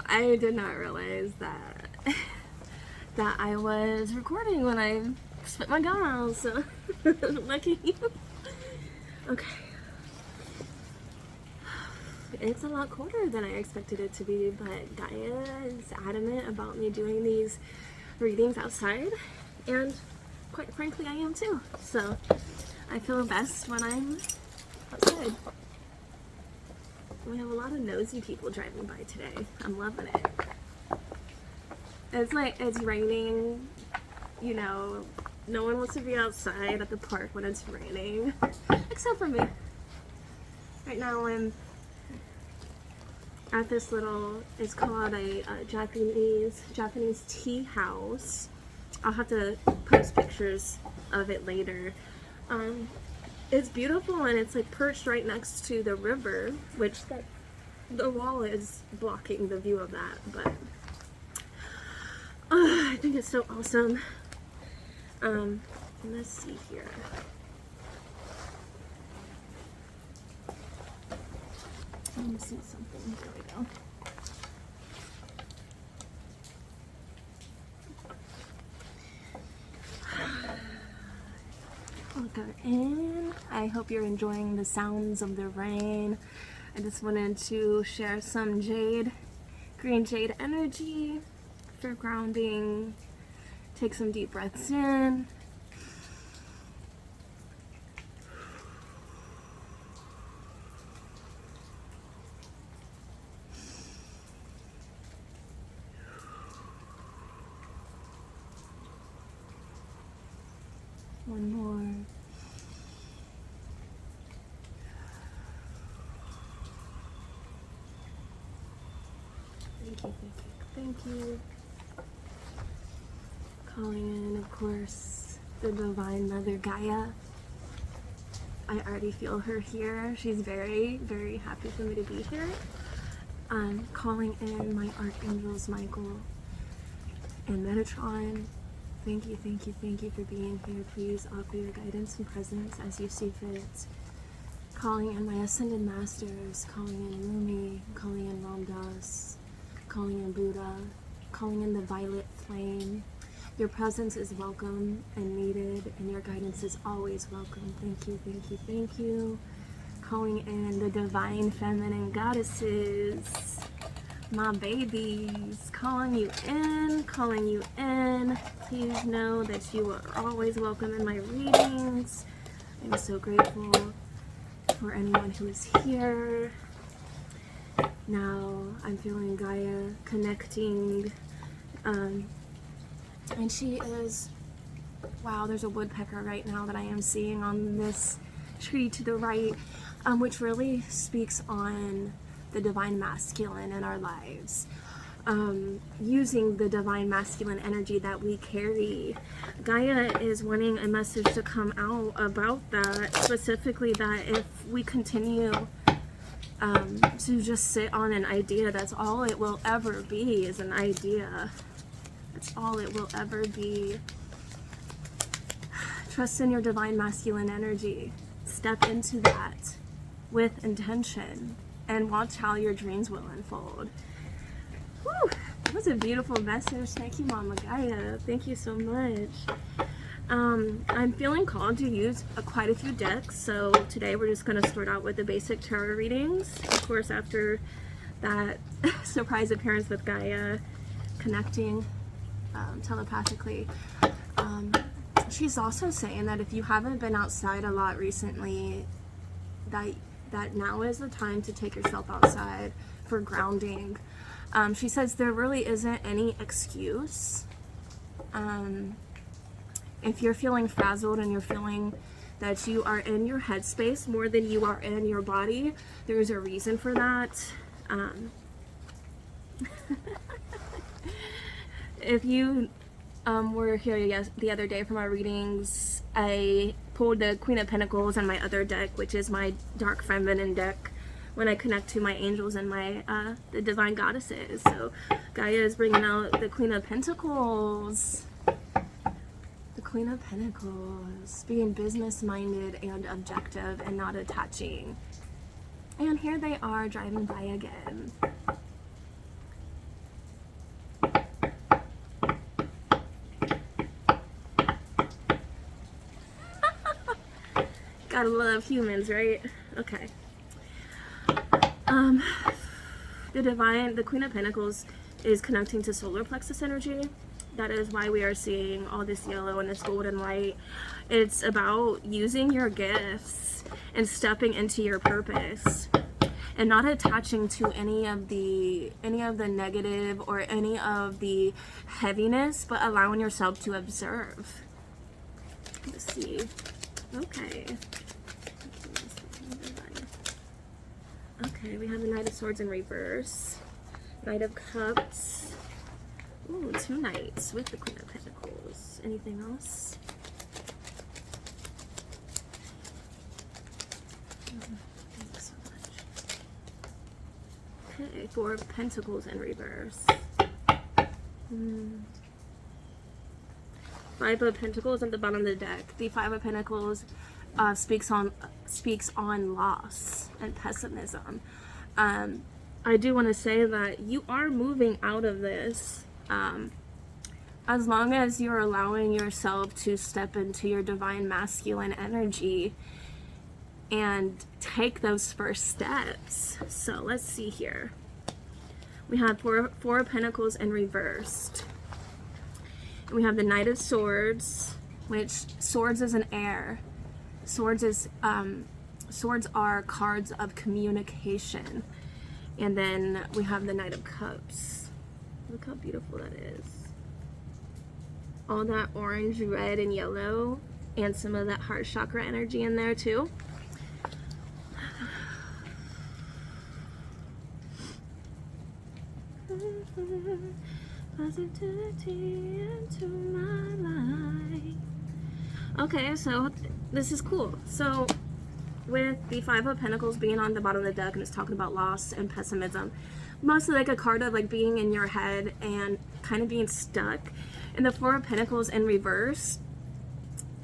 I did not realize that I was recording when I spit my gum out, so lucky you. Okay. It's a lot colder than I expected it to be, but Gaia is adamant about me doing these readings outside, and quite frankly I am too. So I feel best when I'm outside. We have a lot of nosy people driving by today. I'm loving it. It's like, it's raining, you know, no one wants to be outside at the park when it's raining, except for me. Right now I'm at this little, it's called a Japanese tea house. I'll have to post pictures of it later. It's beautiful, and it's like perched right next to the river, which the wall is blocking the view of that, but I think it's so awesome. Let's see here. Let me see something. There we go. Welcome in. I hope you're enjoying the sounds of the rain. I just wanted to share some green jade energy for grounding. Take some deep breaths in. One more. Thank you. Calling in, of course, the Divine Mother Gaia. I already feel her here. She's very, very happy for me to be here. Calling in my archangels Michael and Metatron. Thank you for being here. Please offer your guidance and presence as you see fit. Calling in my Ascended Masters, calling in Rumi, calling in Ram Dass, calling in Buddha, calling in the Violet Flame. Your presence is welcome and needed, and your guidance is always welcome. Thank you. Calling in the Divine Feminine Goddesses, my babies, calling you in. Please know that you are always welcome in my readings. I'm so grateful for anyone who is here. Now I'm feeling Gaia connecting, and she is, wow, there's a woodpecker right now that I am seeing on this tree to the right, which really speaks on the divine masculine in our lives. Using the divine masculine energy that we carry. Gaia is wanting a message to come out about that, specifically that if we continue to just sit on an idea, that's all it will ever be, is an idea. That's all it will ever be. Trust in your divine masculine energy. Step into that with intention and watch how your dreams will unfold. Whew, that was a beautiful message. Thank you, Mama Gaia. Thank you so much. I'm feeling called to use quite a few decks, so today we're just going to start out with the basic tarot readings. Of course, after that surprise appearance with Gaia connecting telepathically. She's also saying that if you haven't been outside a lot recently, that now is the time to take yourself outside for grounding. She says there really isn't any excuse. If you're feeling frazzled and you're feeling that you are in your headspace more than you are in your body, there's a reason for that. If you were here the other day for my readings, I pulled the Queen of Pentacles on my other deck, which is my dark feminine deck, when I connect to my angels and my the divine goddesses. So Gaia is bringing out the Queen of Pentacles. The Queen of Pentacles, being business-minded and objective and not attaching. And here they are driving by again. Gotta love humans, right? Okay. The Queen of Pentacles is connecting to solar plexus energy. That is why we are seeing all this yellow and this golden light. It's about using your gifts and stepping into your purpose and not attaching to any of the negative or any of the heaviness, but allowing yourself to observe. Let's see. Okay. Okay, we have the Knight of Swords in reverse. Knight of Cups. Ooh, 2 knights with the Queen of Pentacles. Anything else? Thank you so much. Okay, 4 of Pentacles in reverse. 5 of Pentacles at the bottom of the deck. The 5 of Pentacles speaks on loss and pessimism. I do want to say that you are moving out of this. As long as you're allowing yourself to step into your divine masculine energy and take those first steps. So let's see here. We have 4 of Pentacles in reversed. And we have the Knight of Swords, which swords is an air. Swords are cards of communication. And then we have the Knight of Cups. Look how beautiful that is. All that orange, red, and yellow, and some of that heart chakra energy in there too. Positivity into my life. Okay, so this is cool. So with the 5 of Pentacles being on the bottom of the deck and it's talking about loss and pessimism, mostly like a card of like being in your head and kind of being stuck. And the 4 of Pentacles in reverse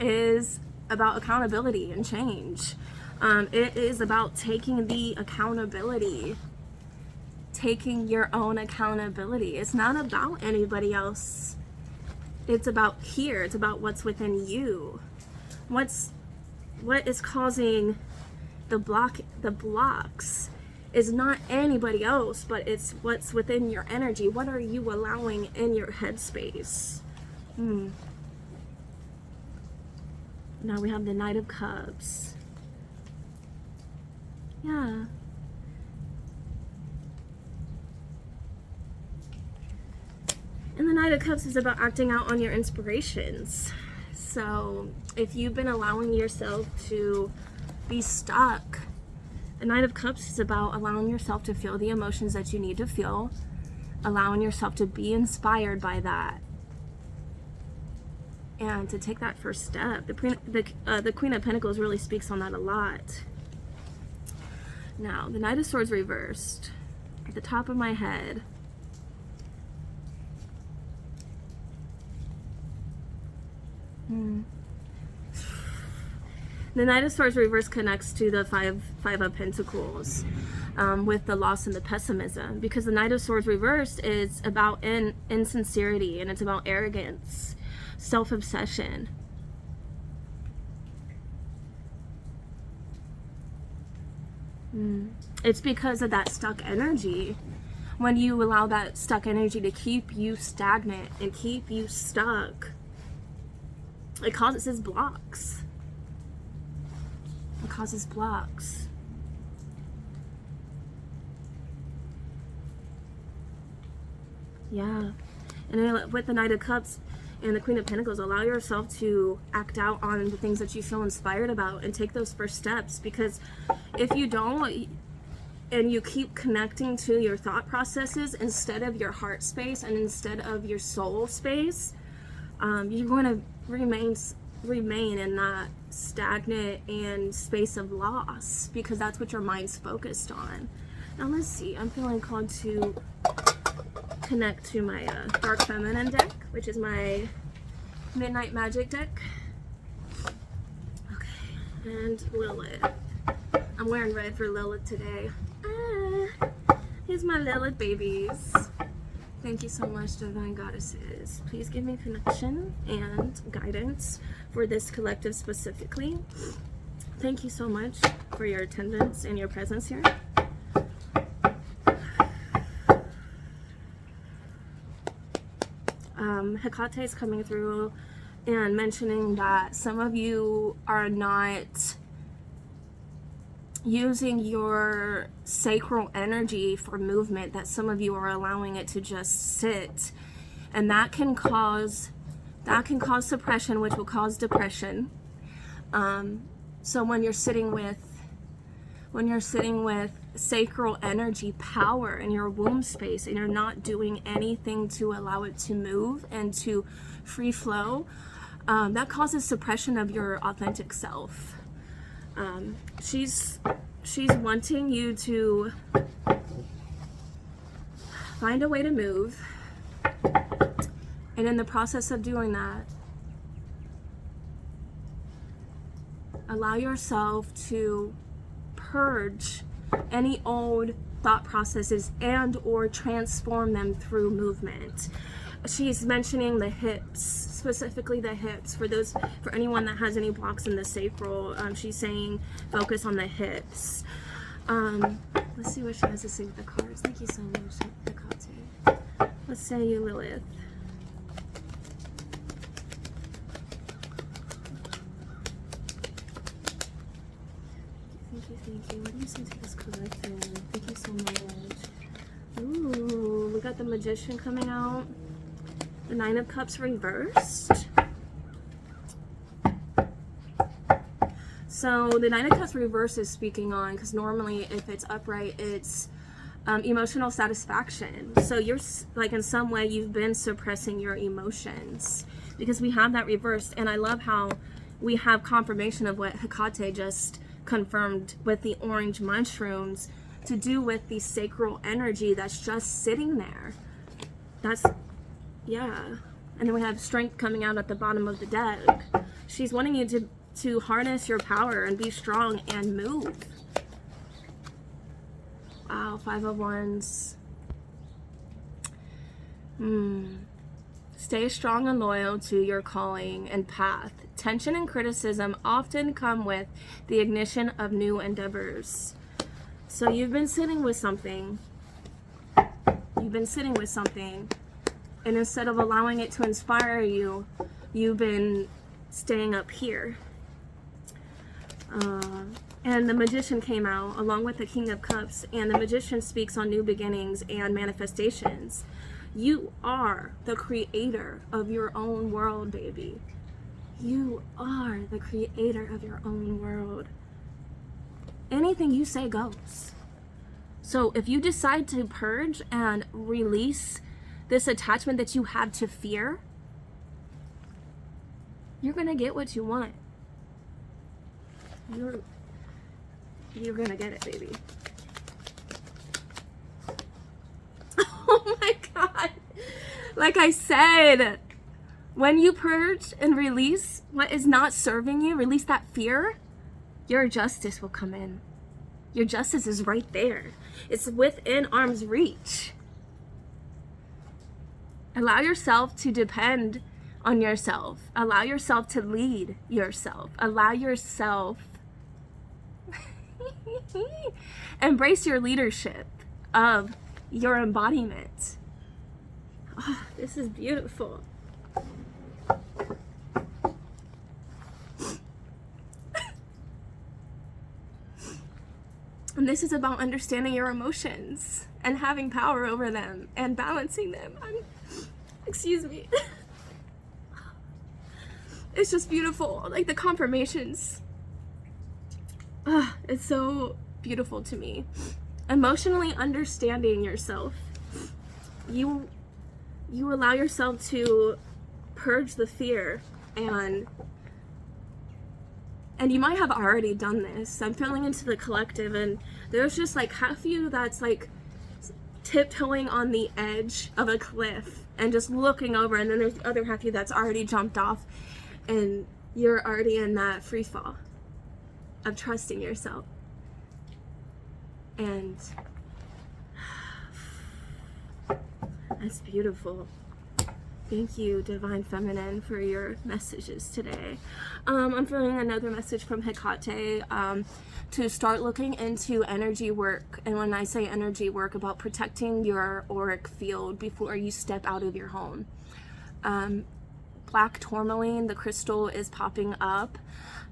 is about accountability and change. It is about taking the accountability, taking your own accountability. It's not about anybody else. It's about here. It's about what's within you. What is causing the blocks is not anybody else, but it's what's within your energy. What are you allowing in your headspace? Now we have the Knight of Cups. Yeah. And the Knight of Cups is about acting out on your inspirations. So if you've been allowing yourself to be stuck, the Knight of Cups is about allowing yourself to feel the emotions that you need to feel, allowing yourself to be inspired by that, and to take that first step. The Queen of Pentacles really speaks on that a lot. Now, the Knight of Swords reversed at the top of my head. The Knight of Swords reverse connects to the five of Pentacles with the loss and the pessimism, because the Knight of Swords reversed is about insincerity, and it's about arrogance, self-obsession. It's because of that stuck energy. When you allow that stuck energy to keep you stagnant and keep you stuck, it causes blocks. It causes blocks. Yeah. And then with the Knight of Cups and the Queen of Pentacles, allow yourself to act out on the things that you feel inspired about and take those first steps. Because if you don't, and you keep connecting to your thought processes instead of your heart space and instead of your soul space, you're going to remain in that stagnant and space of loss, because that's what your mind's focused on. Now let's see, I'm feeling called to connect to my Dark Feminine deck, which is my Midnight Magic deck. Okay, and Lilith. I'm wearing red for Lilith today. Here's my Lilith babies. Thank you so much, Divine Goddesses. Please give me connection and guidance for this collective specifically. Thank you so much for your attendance and your presence here. Hecate is coming through and mentioning that some of you are not using your sacral energy for movement, that some of you are allowing it to just sit, and that can cause suppression, which will cause depression. So when you're sitting with sacral energy power in your womb space and you're not doing anything to allow it to move and to free flow, that causes suppression of your authentic self. She's wanting you to find a way to move, and in the process of doing that, allow yourself to purge any old thought processes and or transform them through movement. She's mentioning the hips, specifically the hips. For anyone that has any blocks in the sacral, she's saying focus on the hips. Let's see what she has to say with the cards. Thank you so much, Hecate. Let's say you, Lilith. Thank you. What do you say to this collective? Thank you so much. Ooh, we got the Magician coming out. The Nine of Cups reversed. So the Nine of Cups reversed is speaking on, because normally if it's upright, it's emotional satisfaction. So you're like, in some way you've been suppressing your emotions, because we have that reversed. And I love how we have confirmation of what Hecate just confirmed with the orange mushrooms, to do with the sacral energy that's just sitting there. Yeah. And then we have strength coming out at the bottom of the deck. She's wanting you to harness your power and be strong and move. Wow, Five of Wands. Stay strong and loyal to your calling and path. Tension and criticism often come with the ignition of new endeavors. So you've been sitting with something. And instead of allowing it to inspire you, you've been staying up here. And the Magician came out along with the King of Cups, and the Magician speaks on new beginnings and manifestations. You are the creator of your own world, baby. You are the creator of your own world. Anything you say goes. So if you decide to purge and release this attachment that you have to fear, you're gonna get what you want. You're gonna get it, baby. Oh my God. Like I said, when you purge and release what is not serving you, release that fear, your justice will come in. Your justice is right there. It's within arm's reach. Allow yourself to depend on yourself. Allow yourself to lead yourself. Allow yourself embrace your leadership of your embodiment. Oh, this is beautiful. And this is about understanding your emotions and having power over them and balancing them. Excuse me. It's just beautiful. Like the confirmations. It's so beautiful to me. Emotionally understanding yourself. You allow yourself to purge the fear, and you might have already done this. I'm feeling into the collective, and there's just like half of you that's like tiptoeing on the edge of a cliff and just looking over, and then there's the other half of you that's already jumped off, and you're already in that free fall of trusting yourself. And that's beautiful. Thank you, Divine Feminine, for your messages today. I'm feeling another message from Hecate to start looking into energy work. And when I say energy work, about protecting your auric field before you step out of your home. Black tourmaline, the crystal, is popping up.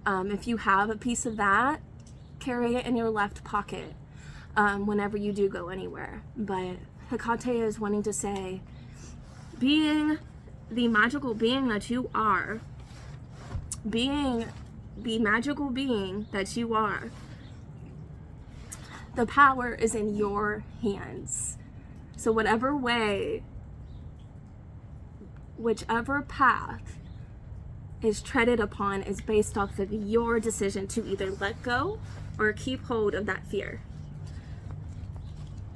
If you have a piece of that, carry it in your left pocket whenever you do go anywhere. But Hecate is wanting to say, being the magical being that you are, being the magical being that you are, the power is in your hands. So whatever way, whichever path is treaded upon is based off of your decision to either let go or keep hold of that fear.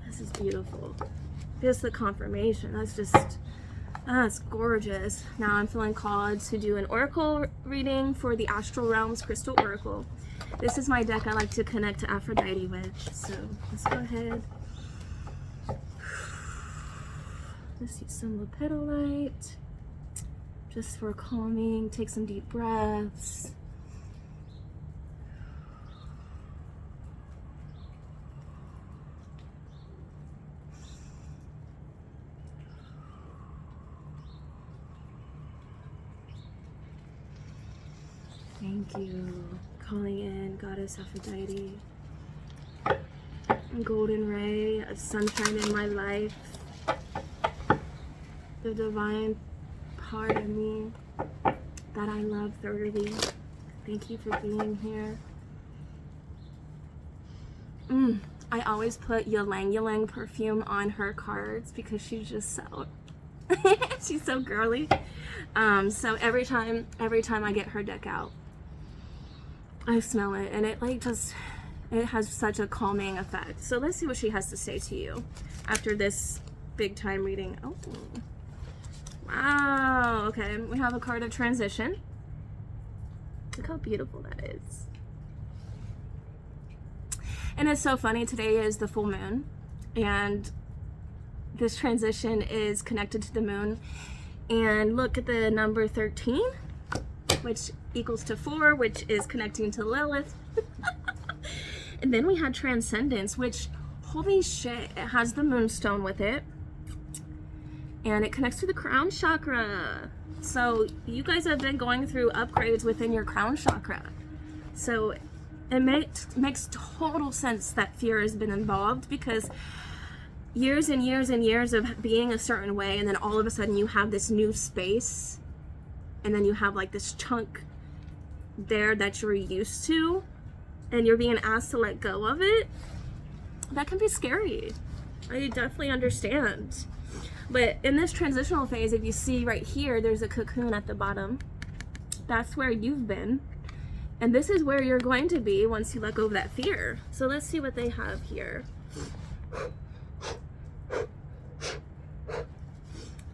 This is beautiful. Just the confirmation. That's gorgeous. Now I'm feeling called to do an oracle reading for the Astral Realms Crystal Oracle. This is my deck I like to connect to Aphrodite with. So let's go ahead. Let's use some lepidolite just for calming. Take some deep breaths. Thank you. Calling in Goddess Aphrodite. Golden ray of sunshine in my life. The divine part of me that I love thoroughly. Thank you for being here. I always put ylang ylang perfume on her cards because she's just so she's so girly. So every time I get her deck out, I smell it, and it it has such a calming effect. So let's see what she has to say to you after this big time reading. Oh, wow. Okay, we have a card of transition. Look how beautiful that is. And it's so funny, today is the full moon, and this transition is connected to the moon. And look at the number 13, which equals to 4, which is connecting to Lilith. And then we had transcendence, which, holy shit, it has the moonstone with it. And it connects to the crown chakra. So you guys have been going through upgrades within your crown chakra. So it makes total sense that fear has been involved, because years and years and years of being a certain way, and then all of a sudden you have this new space, and then you have like this chunk there that you're used to, and you're being asked to let go of it. That can be scary. I definitely understand. But in this transitional phase, if you see right here, there's a cocoon at the bottom. That's where you've been. And this is where you're going to be once you let go of that fear. So let's see what they have here.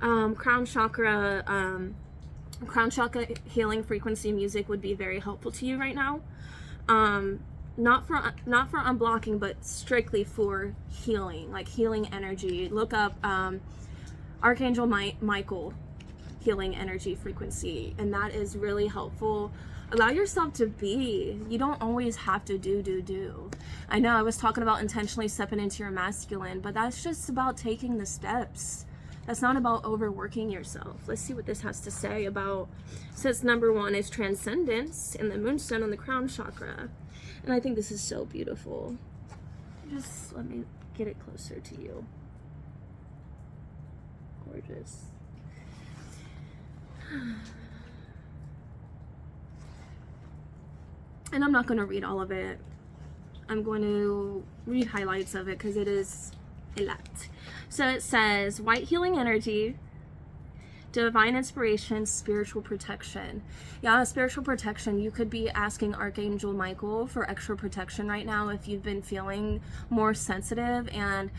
Crown chakra healing frequency music would be very helpful to you right now. Not for unblocking, but strictly for healing, like healing energy. Look up Archangel Michael healing energy frequency, and that is really helpful. Allow yourself to be. You don't always have to do. I know I was talking about intentionally stepping into your masculine, but that's just about taking the steps. That's not about overworking yourself. Let's see what this has to say about, since number 1 is transcendence and the moonstone on the crown chakra. And I think this is so beautiful. Just let me get it closer to you. Gorgeous. And I'm not going to read all of it. I'm going to read highlights of it because it is a lot. So it says, white healing energy, divine inspiration, spiritual protection. Yeah, spiritual protection. You could be asking Archangel Michael for extra protection right now if you've been feeling more sensitive and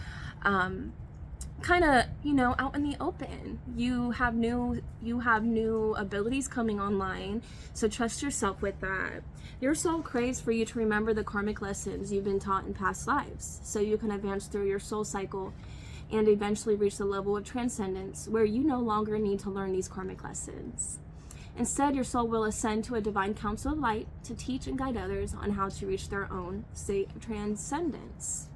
kind of, out in the open. You have new abilities coming online, so trust yourself with that. Your soul craves for you to remember the karmic lessons you've been taught in past lives, so you can advance through your soul cycle and eventually reach the level of transcendence where you no longer need to learn these karmic lessons. Instead, your soul will ascend to a divine council of light to teach and guide others on how to reach their own state of transcendence.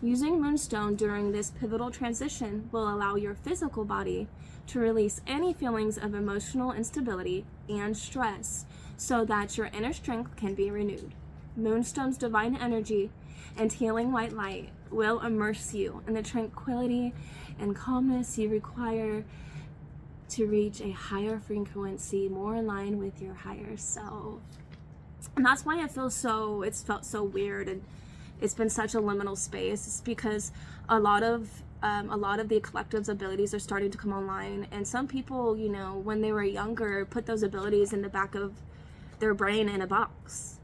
Using Moonstone during this pivotal transition will allow your physical body to release any feelings of emotional instability and stress so that your inner strength can be renewed. Moonstone's divine energy and healing white light will immerse you in the tranquility and calmness you require to reach a higher frequency, more in line with your higher self. And that's why it's felt so weird, and it's been such a liminal space. It's because a lot of the collective's abilities are starting to come online, and some people, you know, when they were younger, put those abilities in the back of their brain in a box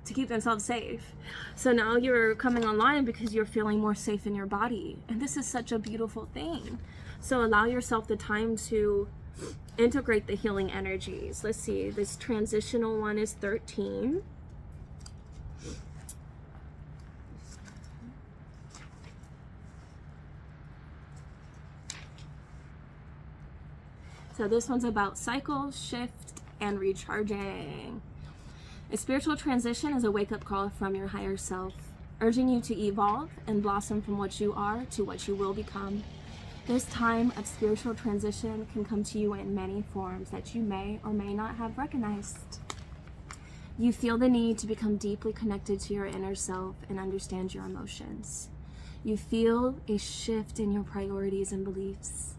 to keep themselves safe. So now you're coming online because you're feeling more safe in your body, and this is such a beautiful thing. So allow yourself the time to integrate the healing energies. Let's see, this transitional one is 13. So this one's about cycle, shift, and recharging. A spiritual transition is a wake-up call from your higher self, urging you to evolve and blossom from what you are to what you will become. This time of spiritual transition can come to you in many forms that you may or may not have recognized. You feel the need to become deeply connected to your inner self and understand your emotions. You feel a shift in your priorities and beliefs.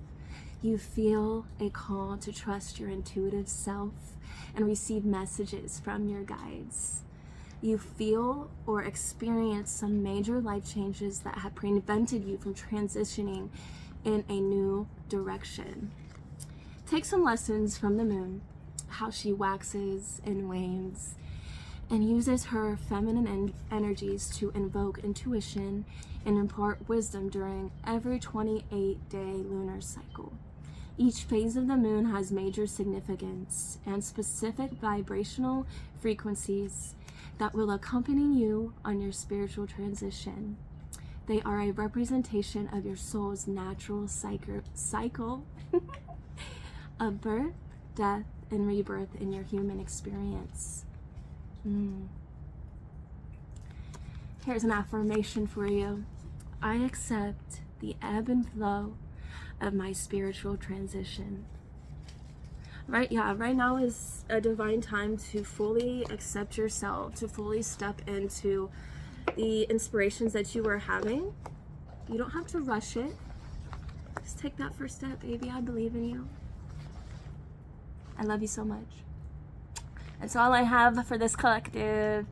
You feel a call to trust your intuitive self and receive messages from your guides. You feel or experience some major life changes that have prevented you from transitioning in a new direction. Take some lessons from the moon, how she waxes and wanes, and uses her feminine energies to invoke intuition and impart wisdom during every 28-day lunar cycle. Each phase of the moon has major significance and specific vibrational frequencies that will accompany you on your spiritual transition. They are a representation of your soul's natural cycle of birth, death, and rebirth in your human experience. Here's an affirmation for you. I accept the ebb and flow of my spiritual transition. Right now is a divine time to fully accept yourself, to fully step into the inspirations that you are having. You don't have to rush it. Just take that first step, baby. I believe in you. I love you so much. That's all I have for this collective.